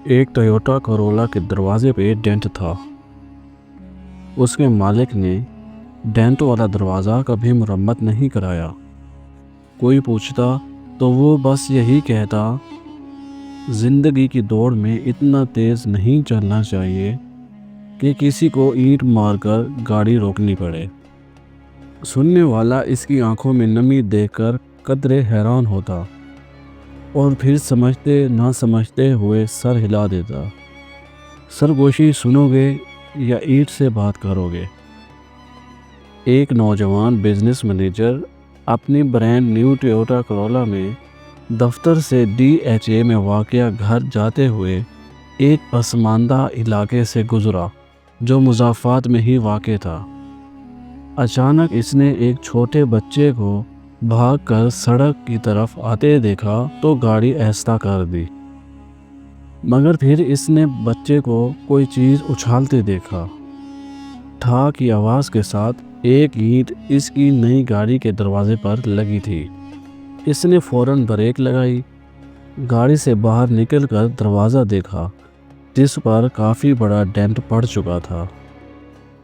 एक Toyota Corolla के दरवाजे पे डेंट था। उसके मालिक ने डेंट वाला दरवाज़ा कभी मरम्मत नहीं कराया। कोई पूछता तो वो बस यही कहता, ज़िंदगी की दौड़ में इतना तेज़ नहीं चलना चाहिए कि किसी को ईंट मारकर गाड़ी रोकनी पड़े। सुनने वाला इसकी आंखों में नमी देखकर कतरे हैरान होता और फिर समझते ना समझते हुए सर हिला देता। सरगोशी सुनोगे या ईंट से बात करोगे? एक नौजवान बिजनेस मैनेजर अपनी ब्रांड न्यू टोयोटा करोला में दफ्तर से DHA में वाक़या घर जाते हुए एक पसमानदा इलाके से गुज़रा जो मुज़ाफ़ात में ही वाक़ था। अचानक इसने एक छोटे बच्चे को भागकर सड़क की तरफ आते देखा तो गाड़ी ऐसा कर दी, मगर फिर इसने बच्चे को कोई चीज़ उछालते देखा। ठा की आवाज़ के साथ एक ईंट इसकी नई गाड़ी के दरवाजे पर लगी थी। इसने फ़ौरन ब्रेक लगाई, गाड़ी से बाहर निकलकर दरवाज़ा देखा जिस पर काफ़ी बड़ा डेंट पड़ चुका था।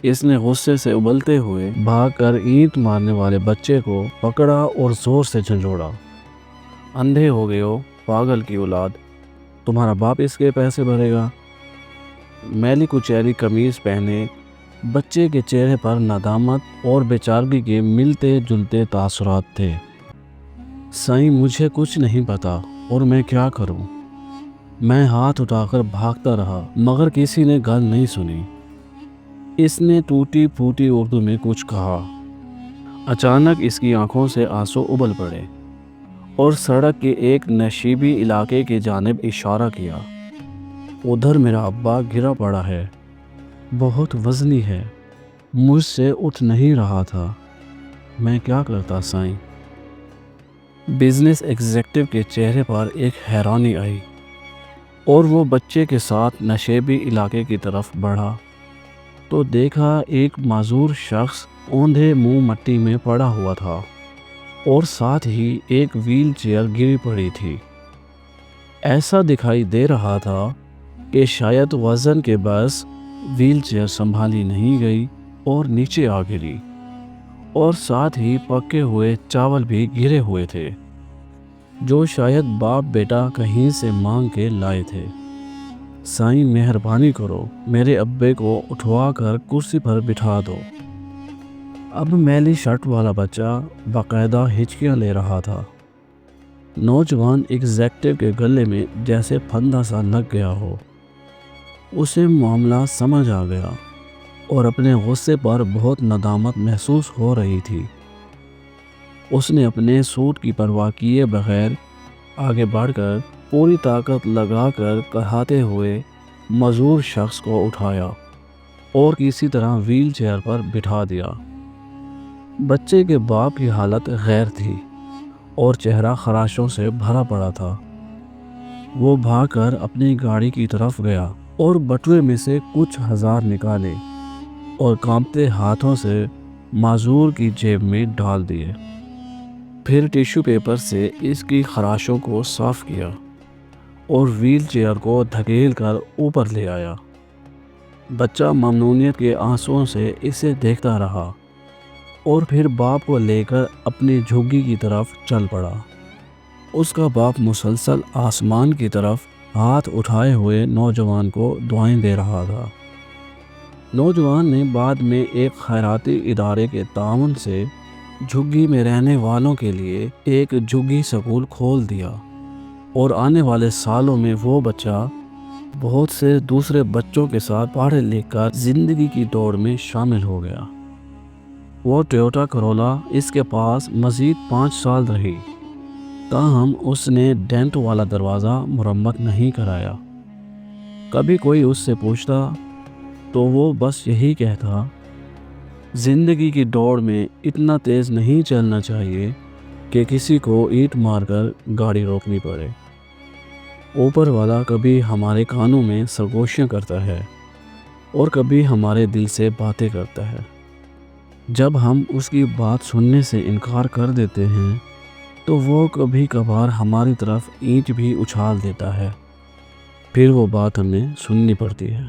इसने गुस्से से उबलते हुए भागकर ईंट मारने वाले बच्चे को पकड़ा और ज़ोर से झंझोड़ा। अंधे हो गए हो पागल की औलाद, तुम्हारा बाप इसके पैसे भरेगा। मैली कुचैली कमीज़ पहने बच्चे के चेहरे पर नादामत और बेचारगी के मिलते जुलते तासुरात थे। साईं, मुझे कुछ नहीं पता और मैं क्या करूं? मैं हाथ उठाकर भागता रहा मगर किसी ने गल नहीं सुनी। इसने टूटी फूटी उर्दू में कुछ कहा। अचानक इसकी आंखों से आंसू उबल पड़े और सड़क के एक नशीबी इलाके की जानिब इशारा किया। उधर मेरा अब्बा गिरा पड़ा है, बहुत वज़नी है, मुझसे उठ नहीं रहा था। मैं क्या करता साईं? बिजनेस एग्जीक्यूटिव के चेहरे पर एक हैरानी आई और वो बच्चे के साथ नशेबी इलाके की तरफ बढ़ा तो देखा एक माजूर शख्स औंधे मुंह मट्टी में पड़ा हुआ था और साथ ही एक व्हील चेयर गिरी पड़ी थी। ऐसा दिखाई दे रहा था कि शायद वज़न के बस व्हील चेयर संभाली नहीं गई और नीचे आ गिरी, और साथ ही पके हुए चावल भी गिरे हुए थे जो शायद बाप बेटा कहीं से मांग के लाए थे। साईं, मेहरबानी करो, मेरे अब्बे को उठवा कर कुर्सी पर बिठा दो। अब मैली शर्ट वाला बच्चा बाकायदा हिचकियाँ ले रहा था। नौजवान एग्जेक्टिव के गले में जैसे फंदा सा लग गया हो। उसे मामला समझ आ गया और अपने गुस्से पर बहुत नदामत महसूस हो रही थी। उसने अपने सूट की परवाह किए बगैर आगे बढ़कर पूरी ताकत लगाकर कहते हुए मजूर शख्स को उठाया और किसी तरह व्हील चेयर पर बिठा दिया। बच्चे के बाप की हालत गैर थी और चेहरा खराशों से भरा पड़ा था। वो भागकर अपनी गाड़ी की तरफ गया और बटुए में से कुछ हजार निकाले और कांपते हाथों से माजूर की जेब में डाल दिए। फिर टिश्यू पेपर से इसकी खराशों को साफ किया और व्हील चेयर को धकेल कर ऊपर ले आया। बच्चा ममनूनियत के आंसुओं से इसे देखता रहा और फिर बाप को लेकर अपनी झुग्गी की तरफ चल पड़ा। उसका बाप मुसलसल आसमान की तरफ हाथ उठाए हुए नौजवान को दुआएं दे रहा था। नौजवान ने बाद में एक खैराती इदारे के ताउन से झुग्गी में रहने वालों के लिए एक झुग्गी स्कूल खोल दिया और आने वाले सालों में वो बच्चा बहुत से दूसरे बच्चों के साथ पढ़ लिख कर ज़िंदगी की दौड़ में शामिल हो गया। वो टोयोटा करोला इसके पास मज़ीद 5 साल रही, ताहम उसने डेंट वाला दरवाज़ा मरम्मत नहीं कराया। कभी कोई उससे पूछता तो वो बस यही कहता, ज़िंदगी की दौड़ में इतना तेज़ नहीं चलना चाहिए कि किसी को ईंट मारकर गाड़ी रोकनी पड़े। ऊपर वाला कभी हमारे कानों में सरगोशियाँ करता है और कभी हमारे दिल से बातें करता है। जब हम उसकी बात सुनने से इनकार कर देते हैं तो वो कभी कभार हमारी तरफ ईंट भी उछाल देता है। پھر وہ بات ہمیں سننی پڑتی ہے۔